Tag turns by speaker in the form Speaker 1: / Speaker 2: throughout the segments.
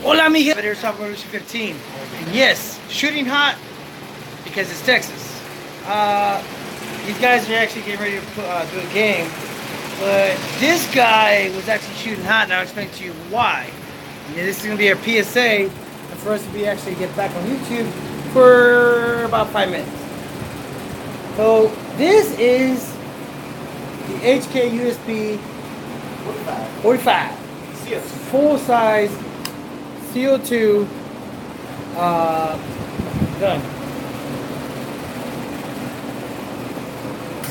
Speaker 1: Hola, mi gente. Airsoft Revolution 15. And yes, shooting hot because it's Texas. These guys are actually getting ready to do a game. But this guy was actually shooting hot, and I'll explain to you why. And this is going to be our PSA, and for us to be actually get back on YouTube for about 5 minutes. So this is the HK USB 45 full size CO2 gun.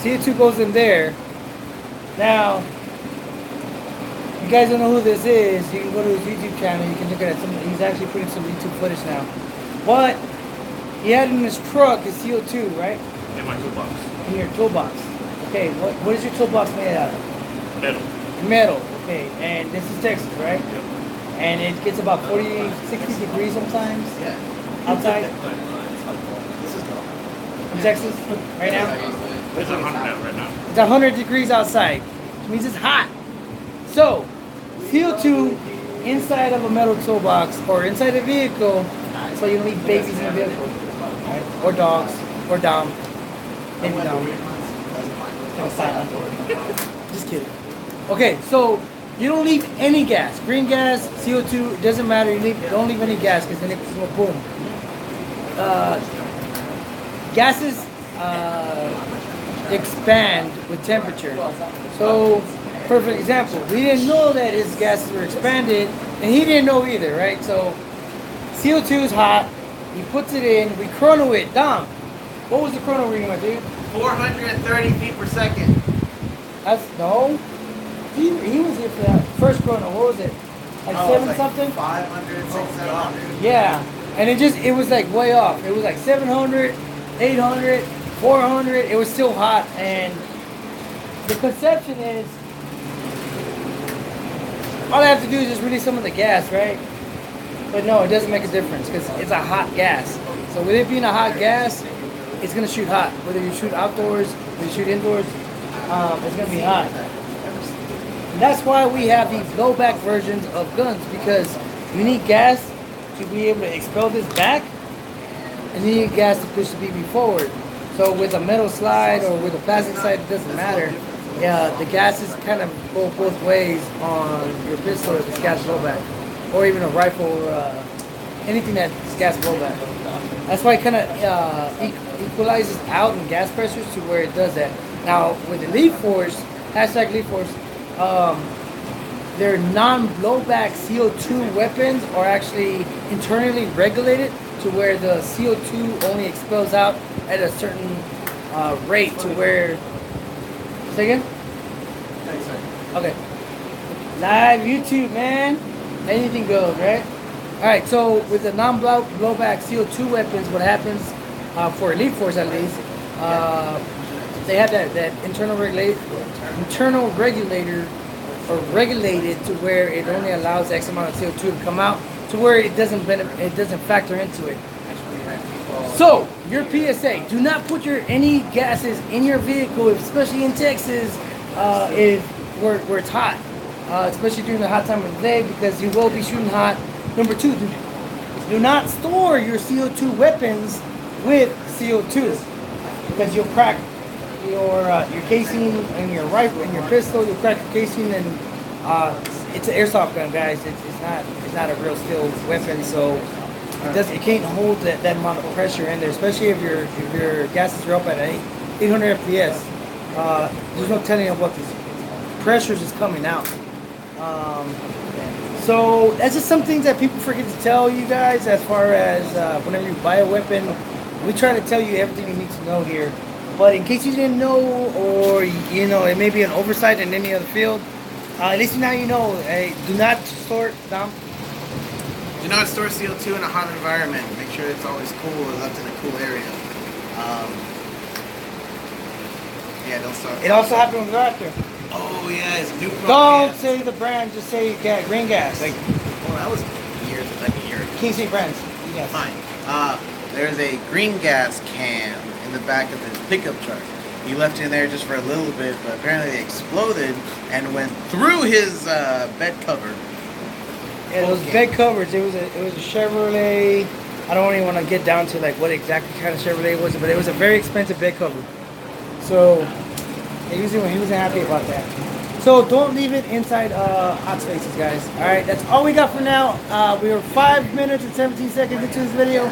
Speaker 1: CO2 goes in there. Now, you guys don't know who this is, you can go to his YouTube channel, you can look at some, he's actually putting some YouTube footage now. But, he had in his truck his CO2, right?
Speaker 2: In my toolbox.
Speaker 1: In your toolbox. Okay, what is your toolbox made out of?
Speaker 2: Metal.
Speaker 1: Metal, okay, and this is Texas, right?
Speaker 2: Yep.
Speaker 1: And it gets about 40, 60 degrees sometimes?
Speaker 3: Yeah.
Speaker 1: Outside?
Speaker 3: This is
Speaker 1: In Texas, right now?
Speaker 2: It's 100 out right now.
Speaker 1: It's 100 degrees outside, which means it's hot. So, CO2 inside of a metal toolbox or inside a vehicle, so you don't leave babies in the vehicle, right? Or dogs, or Dom. Maybe Dom. No, silent. Just kidding. Okay, so you don't leave any gas. Green gas, CO2, it doesn't matter. Don't leave any gas because then it will boom. Gases expand with temperature. So, perfect example. We didn't know that his gases were expanded, and he didn't know either, right? So, CO2 is hot. He puts it in. We chrono it. Dom, what was the chrono reading, my dude?
Speaker 3: 430 feet per second.
Speaker 1: No. He was here for that first chrono. What was it? Like seven something?
Speaker 3: 500, 600.
Speaker 1: Yeah. And it was like way off. It was like 700, 800, 400. It was still hot. And the conception is all I have to do is just release some of the gas, right? But no, it doesn't make a difference because it's a hot gas. So with it being a hot gas, it's going to shoot hot. Whether you shoot outdoors, whether you shoot indoors, it's going to be hot. And that's why we have these blowback versions of guns, because you need gas to be able to expel this back, and you need gas to push the BB forward. So with a metal slide or with a plastic slide, it doesn't matter. Yeah, the gases kind of go both ways on your pistol if it's gas blowback, or even a rifle, anything that's gas blowback. That's why it kind of equalizes out in gas pressures to where it does that. Now with Elite Force, hashtag Elite Force, their non-blowback CO2 weapons are actually internally regulated to where the CO2 only expels out at a certain rate to where... Say again? Okay. Live YouTube, man. Anything goes, right? Alright, so with the non-blowback CO2 weapons, what happens, for Elite Force at least, they have that internal regulator or regulated to where it only allows X amount of CO2 to come out to where it doesn't factor into it. So your PSA: do not put any gases in your vehicle, especially in Texas, where it's hot, especially during the hot time of the day, because you will be shooting hot. Number two, do not store your CO2 weapons with CO2 because you'll crack your casing and your rifle and your pistol. You'll crack your casing, and it's an airsoft gun, guys. It's not a real steel weapon, so it can't hold that amount of pressure in there, especially if your gases are up at 800 FPS. There's no telling what these pressures is coming out. So that's just some things that people forget to tell you guys as far as whenever you buy a weapon. We try to tell you everything you need to know here. But in case you didn't know, or it may be an oversight in any other field, at least now you know. Do not store, Dom.
Speaker 3: Do not store CO2 in a hot environment. Make sure it's always cool or left in a cool area. Yeah, don't store.
Speaker 1: It also happened with Raptor.
Speaker 3: Oh yeah, it's new.
Speaker 1: Don't say the brand, just say green gas.
Speaker 3: That was like a year ago.
Speaker 1: Can't say brands. Yes.
Speaker 3: Fine. There's a green gas can in the back of his pickup truck. He left it in there just for a little bit, but apparently it exploded and went through his bed cover.
Speaker 1: Yeah, those bed covers. It was a Chevrolet. I don't even want to get down to like what exactly kind of Chevrolet it was, but it was a very expensive bed cover. So he wasn't happy about that. So don't leave it inside hot spaces, guys. All right, that's all we got for now. We were 5 minutes and 17 seconds into this video.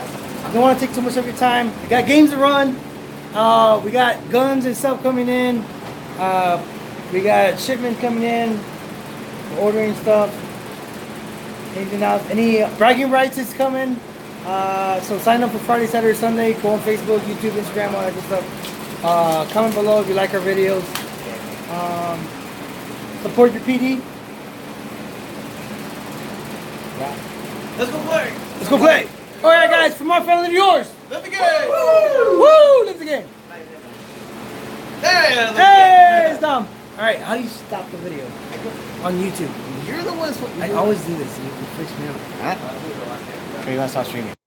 Speaker 1: Don't want to take too much of your time. We got games to run. We got guns and stuff coming in. We got shipment coming in. We're ordering stuff. Anything else? Any bragging rights is coming. So sign up for Friday, Saturday, Sunday. Go on Facebook, YouTube, Instagram, all that good stuff. Comment below if you like our videos. Support your PD. Yeah.
Speaker 3: Let's go play.
Speaker 1: Let's go play. All right, guys. From our family to yours.
Speaker 3: Let the game.
Speaker 1: Woo! Live the game. Hey, it's Dom. All right, how do you stop the video on YouTube?
Speaker 3: You're the one.
Speaker 1: I always do this. It freaks me out.
Speaker 3: Huh? Okay, you want to stop streaming?